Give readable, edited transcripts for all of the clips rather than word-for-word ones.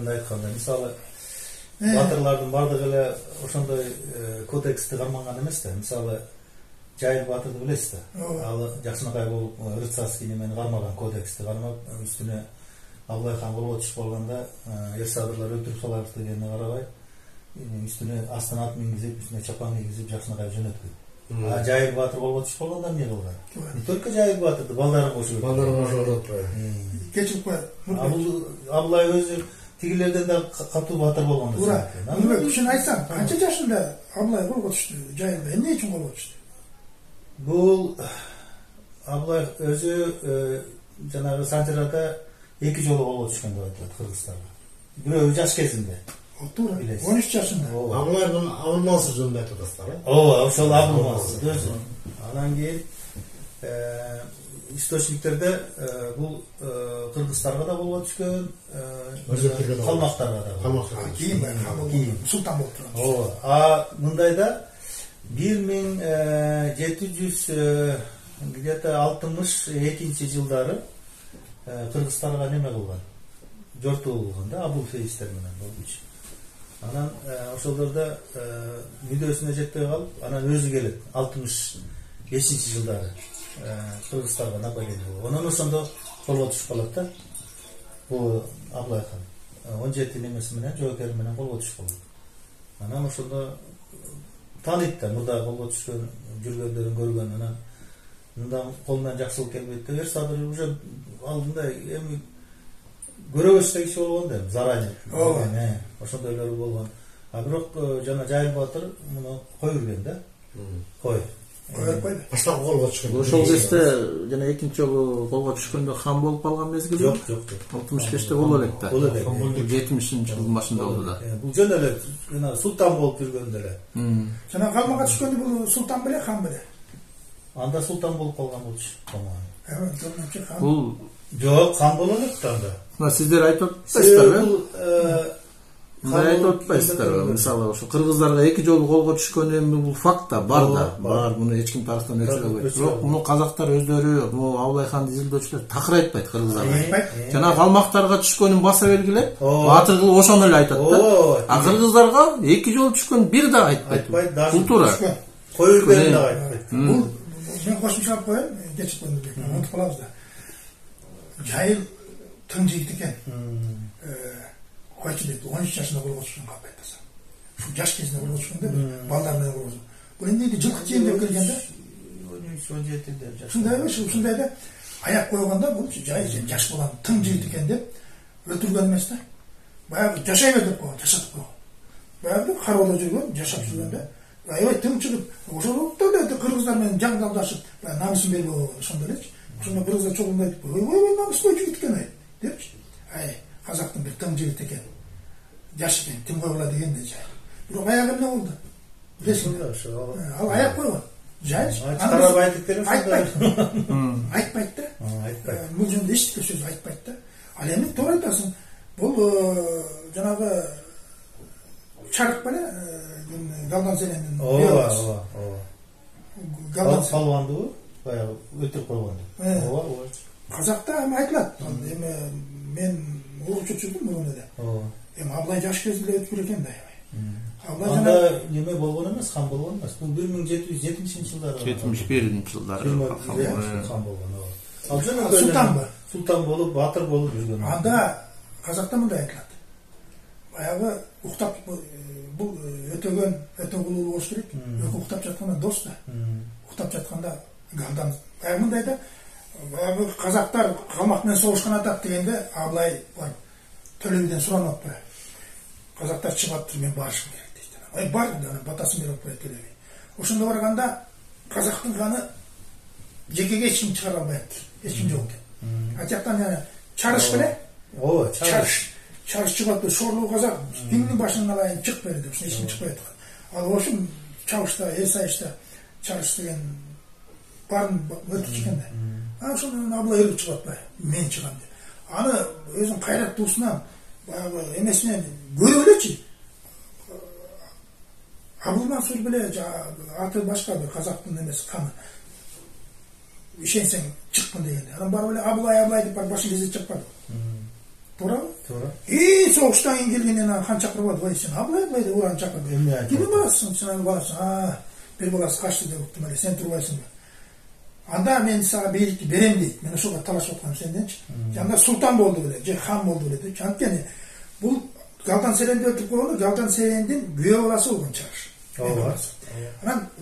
айтканда мисалы батырлардын бардыгы эле ошондой кодексти карманган эмес да. Мисалы Жайыл батырды билесиз да. Ал Жакшынакай болуп рыцарский немени кармаган, кодексти кармап, үстүнө Абылай хан колго түшүп калганда эр-садырлар өлтүрүп салабыз дегенине карабай, үстүнө астына ат мингизип, үстүнө чапан кийгизип Жакшынакай жөнөткөн. А Жайыл батыр колго түшүп калганда эмне кылган? Не только Жайыл батырды, балдарын кошуп. Балдарын кошуп. Кечип коет. Абылай өзү тигилерден да катуу батыр болгон. Туура. Муну үчүн айтсам, канча жашында Абылай колго түштү? Жайылда эмне үчүн колго түштү? Бул Абылай өзү жанагы Санжарада 2 жолу колго түшкөн деп айтылат кыргыздарга. Бирөө жаш кезинде. Туура. 13 жашында. Абылайдын абылмасы жөнүндө айтып атасыздар, э? Ооба, ошол абылмасы өзү. Анан кийин источниктерде бул кыргыздарга да колго түшкөн, калмактарга да. Калмактарга. Кийин султан болуп турат. Ооба. А мындайда 1700 где-то 62-жылдары кыргыздарга неме кылган? Жортуу кылган да, Абулфейстер менен болчу. Анан ошолордо мүдөөсүнө жетпей калып, анан өзү келет 65-жылдары кыргыздарга нападение болуп. Анан ошондо колго түшүп калат да. Бул Абылай хан 17 немеси менен, жоокери менен колго түшүп калат. Анан ошондо тааныйт да, мурда колго түшкөн, жүргөндөрүн көргөн, анан мындан колунан жакшылык келбейт деп эр-садыр уже алдында эми көрөбүз киши болгон да, заранее. Ошондойлор болгон. А бирок жана Жайыл батыр муну кой берген да. Кой. Койбойду. Баштапкы колго түшкөн. Ошол кезде жана экинчи жолу колго түшкөндө хан болуп калган мезгил жок. 65-те боло элек да. 70-жылдын башында болду да. Бул жөн эле жана султан болуп жүргөндө эле. Жана калмага түшкөндө бул султан беле, хан беле? Анда султан болуп калган болчу, по-моему. Бул жок, хан боло элек да анда. Мына сиздер айтып атпайсыздарбы? Мындай айтып атпайсыздарбы? Мисалы ошо кыргыздарга 2 жолу колго түшкөн эми бул факт да, бар да. Бар, муну эч ким тарыхтан өчүрбөйт. Бирок муну казактар өздөрү, бул Абылай ханды изилдөөчүлөр такыр айтпайт кыргыздарга. Жана калмактарга түшкөнүн баса белгилеп, батыр кылып ошону эле айтат да. А кыргыздарга 2 жолу түшкөн бир да айтпайт. Бул туура. Кой берген да айтпайт. Бул мен кошумча алып коеюн, кечип коюн деп унутуп калабыз да. Жайыл тың жигит экен. Койчу дейт, 13 жашында колго түшкөн калп айтасың. Ушу жаш кезинде колго түшкөндө балдар менен колго. Бул эмне жылкы чейин деп келген да? 17-де жаш. Ушундай да аяк койгондо бул Жайыл жаш балам тың жигит экен деп өлтүргөн эмес да. Баягы жашай бер деп койгон, жашатып койгон. Баягы кароодо жүргөн, жашап жүргөндө аябай тың чыгып, ошолукта эле кыргыздар менен жаңдалдашып, намысын берип ошондой элечи. Ошондо кыргыздар чогулуп айтып, "Ой, намыской жигит экен ай" депчи. Казактын бир тың жигит экен. Жаш экен, тим койгула дегенде Жайыл. Бирок аягы эмне болду? Билесиңби? Ал аяк койгон. Жайыл карап айтып берем ошондой. Айтпайт да. Айтпайт. Бул жөнүндө эч сөз айтпайт да. Ал эми туура айтасың. Бул жанагы чарык беле Галдан Зеленин. Ооба. Галдан салванды баягы өтүп койгонду. Ооба. Казакта эми айтылат. Эми мен угуп жүрдүм муну да. Эми Абылай жаш кезинде өтүп экен да. Абылай анда неме болгон эмес, хан болгон эмес. Бул 1707-жылдары. 71-жылдары хан болгон. Ал жана султан болуп, батыр болуп жүргөн. Анда казакта мындай айтылат. Баягы уктап бул өтөгүлүү болуш керек. Уктап жатканда дос да. Уктап жатканда Галдан. Баягы мындай да. Баягы казактар калмак менен согушкан атат дегенде Абылай бар. Төлөбүдөн суранып атпайбы. Казактар чыгып туруп мен барышым керек дейт. Ай бар да, батасын берип атпайбы Төлөбү. Ошондо барганда казактын ханы жекеге эч ким чыгара албайт. Эч ким жок экен. А жактан яна чарыш беле? Ооба, Чарыш чыгып шорлуу казак диңдин башынан алайын чык бер деп эч ким чыкпай аткан. Ал ошол чабышта, эсайышта чарыш деген барын өтүп экен да. Ошондон Абылай өлүп чыгып атпайбы? Мен чыгам деп. Аны өзүнүн кайраттуусунан баягы эмесинен көрүп элечи. Абылмансур беле аты башка бир казактын эмеси каны. Ишенсең чыккын дегенде. Анан барып эле Абылай деп башын кезип чыкпады. Туурабы? Doğru. Soğuştan kelgenden kan çakırıp aldı. Vay sen ablay da uğran çakırdı. Kimi barasın? Sen barasın. Bir balası kaçtı da bıktım. Sen turbaysın mı? Anda men sana beylikti berem deydi. Men oşoga talaş otkanım senden. Janda sultan boldu bile. Je han boldu bile. Çantkeni bu Galtan Seren'de ötüp koyuldu. Galtan Seren'den güye balası olgun çağır.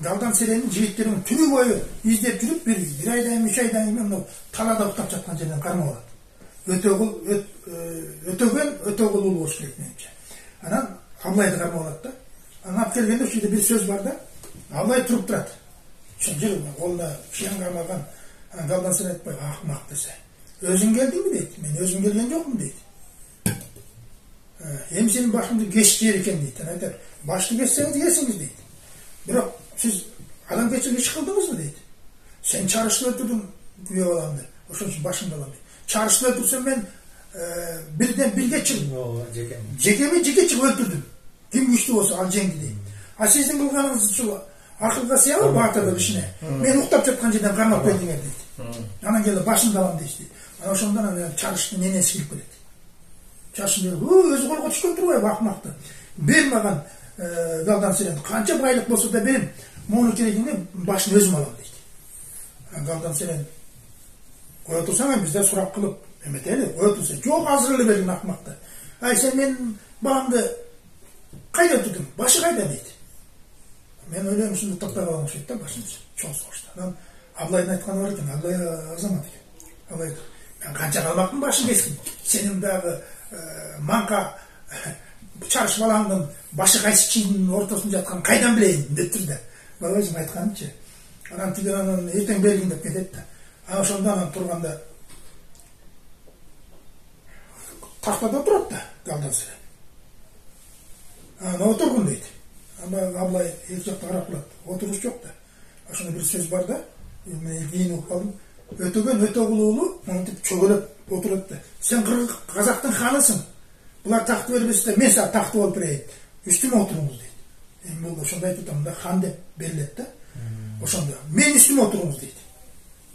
Galtan Seren'in jigitlerinin tünü boyu izlep жүрüp bir aydan, 3 aydan men talada uktap жаткан жерден кармап алат. Өтөгөн ул болуш керек менимче. Анан Аблайды кармап алат да. Анан алып келгенде ушул жерде бир сөз бар да. Аблай туруп турат. Çünkü onda kişiyen kalmadan Galdan Seren etmey akmak dese. Özün geldin mi deydi. Men özüm gelgen yok mu deydi. Hem senin başında geçti yerken deydi. Başlı geçseniz yesiniz deydi. Bırak siz adam geçirge çıkıldınız mı deydi. Sen çarışlı ötürdün güye olandı. O için başında olan deydi. Çarışlı ötürsen ben birden bir geçirdim. Cekemi çık öldürdüm. Kim güçlü olsa al cengi deydi. Ha sizin kılganınız şu akılga sıyalım bağırtadı işine. Men uktap жаткан жерден karmak berdiңер deydi. Anan geldi başında alam deydi. Ana oşondan çarıştı nenesi kilip geldi. Çarıştı dedi. Özü kolga düşkön turбай bakmaktı. Berim agan Galdan Seren kança baylık bolsa da berim. Moну керегине başını özüm alam deydi. Galdan Seren koya tursaň bizde surak kılıp emeteli koya tursa çok azırlı bergin akmakta. Ay sen men balamdı kayda tutdum. Başı kayda deydi. Men öyle şunu taptap almış ettim başını çok soğuştu. Ablayın aytkanı var eкен, Ablay azamat eken. Ablay, ben kança kalmaktın başın keskin. Senin dağı manka çarışmalandın, başı kaysı çiğnin ortasında jatkan kaydan bileyim deptir de. Bana özüm aytkanımçı. Anam tügüranın erten belgin dep ketedi de. Ana şondan turganda tahtada oturat da Galdan Seren. Ana oturgun deydi. Ama Ablay ilk jakta karap kıladı. Oturuş yok da. Aşında bir söz var da. Ben giyin okup kaldım. Ötögön Ötöguluğlu çögölep oturadı. Sen Kazaktın hanısın. Bunlar tahtı vermesi de men sana tahtı olup bereyim. Üstüme oturunuz deydi. Bu oşonda tutam da han dep beriledi de. Oşonda men üstüme oturunuz deydi.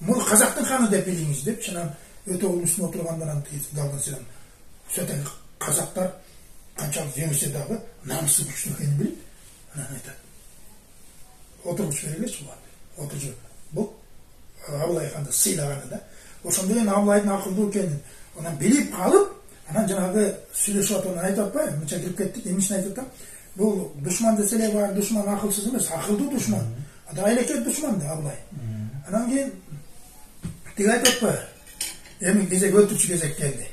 Bunu Kazaktın hanı dep biliniz dep. Şanan Ötögülün üstüne oturgandan Galdan Seren. Zaten Kazaklar kançalık jengilse dağı namысы güçlü ekeni bilip anan aytadi. Oturmuş verilesi var. Oturucu. Bu Ablay kanda sıylaganı da. Oşonda men Ablaydın akıllı ekendin. Ondan bilip kalıp anan janağı süйлöşüp atып aytып atpay. Mınça kirip kettik. Emişini aytып atam. Bu düşman desele var. Düşman akılsız emas. Akıllı düşman. Adaylık düşman da Ablay. Anan keyin tege aytып atpay. Emin gezek öldürçü gezek geldi.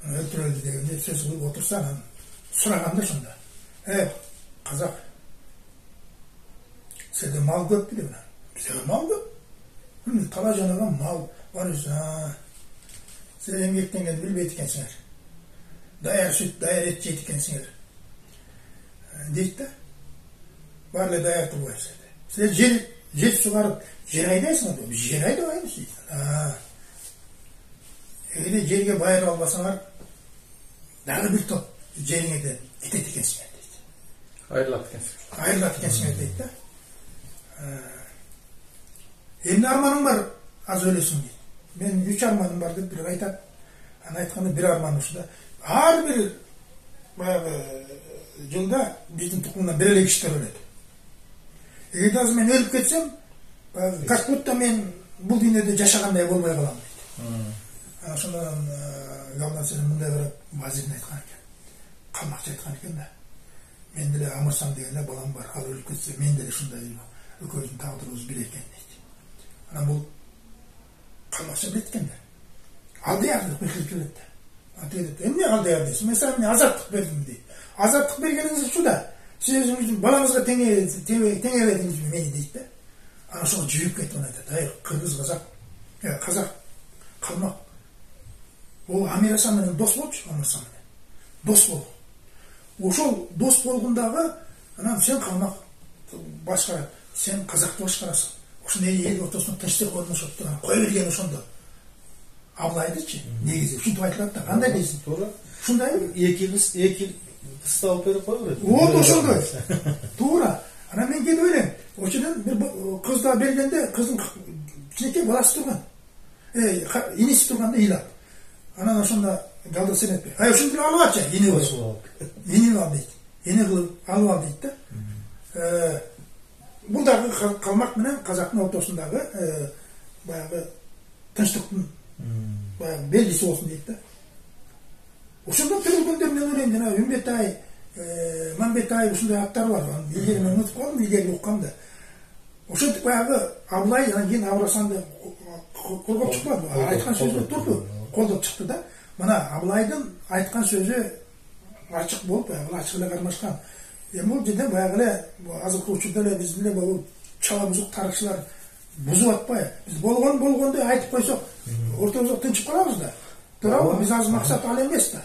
Öldürüldü degende söz kılıp otursa anan suraganda şunda. Kazak. Sende mal köp bile buna. Bize mal köp. Tala janagan mal var üstü. Sen emgekten geldi bilbeyt ekensiňer. Dayar süt, dayar et jeyt ekensiňer. Deyit de. Barla dayar turbaysa. Sen jet sugarıp jer aýdaýsyň da. Biz jer aýdaýbys deyit. Eğer jerge bayar albasaňar dagы bir top jeriňe de gitet ekensiňer deyit. Aýrylat ekensiňer. Aýrylat ekensiňer deyit de. Endi armanım var az öylesin deyit. Men 3 armanım var dep bir aytat. Ana aytkanda bir arman uşda. Har bir жылda биздин туkumdan bir эле kişiler öledi. Eğer az men ölüp ketsem, как будто men bul dünyada jaşaganday bolbay kalam deyit. Ana şondan Galdan Seren mындай bir vazirini aytkan eken. Kalmakçı aytkan eken da. Men dele amırsam degende balam var. Al ölüp ketse men dele şunday öközün tağdırыбыз bir eken deyit. Ana bul kalmakçı biletken de. Aldı yardık bekilip öğretti. Emne aldı yardıysa? Mesela ne azatlık verdim deyip. Azatlık bergeniniz şu da. Siz özünüzün balanızga tenge verdiniz mi meni deyip de. Ana sonra cüyüp ketti ona da. Hayır, Kırgız, Kazak kalmak. O Amir Hasan'la dost bolçu, Amir Hasan'la. Dost bol. Oşol dost bolgundağı, anam sen kalmak başkara, sen Kazak'ta başkarasın. Oşun el ortasına teştik olmuş ottu. Koy vergen oşonda. Ablaydı-çı, negizi. Şunu aytılады da, kандай deysin? Doğru. Şunday mı? Iki kısta alıp verip koyuyor. O da şunday. Doğru. Ana men gelip öyle. Oşudan bir kız da bergende, kızın içindeki balası turgan. İnisi turganda ilat. Анан ошондо галда сен этпей. Ай ушинтип алып алчы, эне болсо. Эне ал дейт. Эне кылып алып ал дейт да. Бул дагы калмак менен казактын ортосундагы баягы тынчтыктын баягы белгиси болсун дейт да. Ошондо тирилгенде мен ойлойм жана Үмбетай, Мамбетай ушундай аттар бар. Илгери мен унутуп калдым, илгери уккам да. Ошентип баягы Абылай анан кийин Абрасанды колдоп чыкпады. Айткан сөзү турду, колдоп чыкты да. Мына Абылайдын айткан сөзү ачык болуп, ачык эле кармашкан. Бул жерде баягы эле азыркы учурда эле биздин эле бул чала бузук тарыхчылар бузуп атпай. Биз болгондой айтып койсок, ортобузда тынчып калабыз да. Туурабы? Биз азыр максат ал эмес да.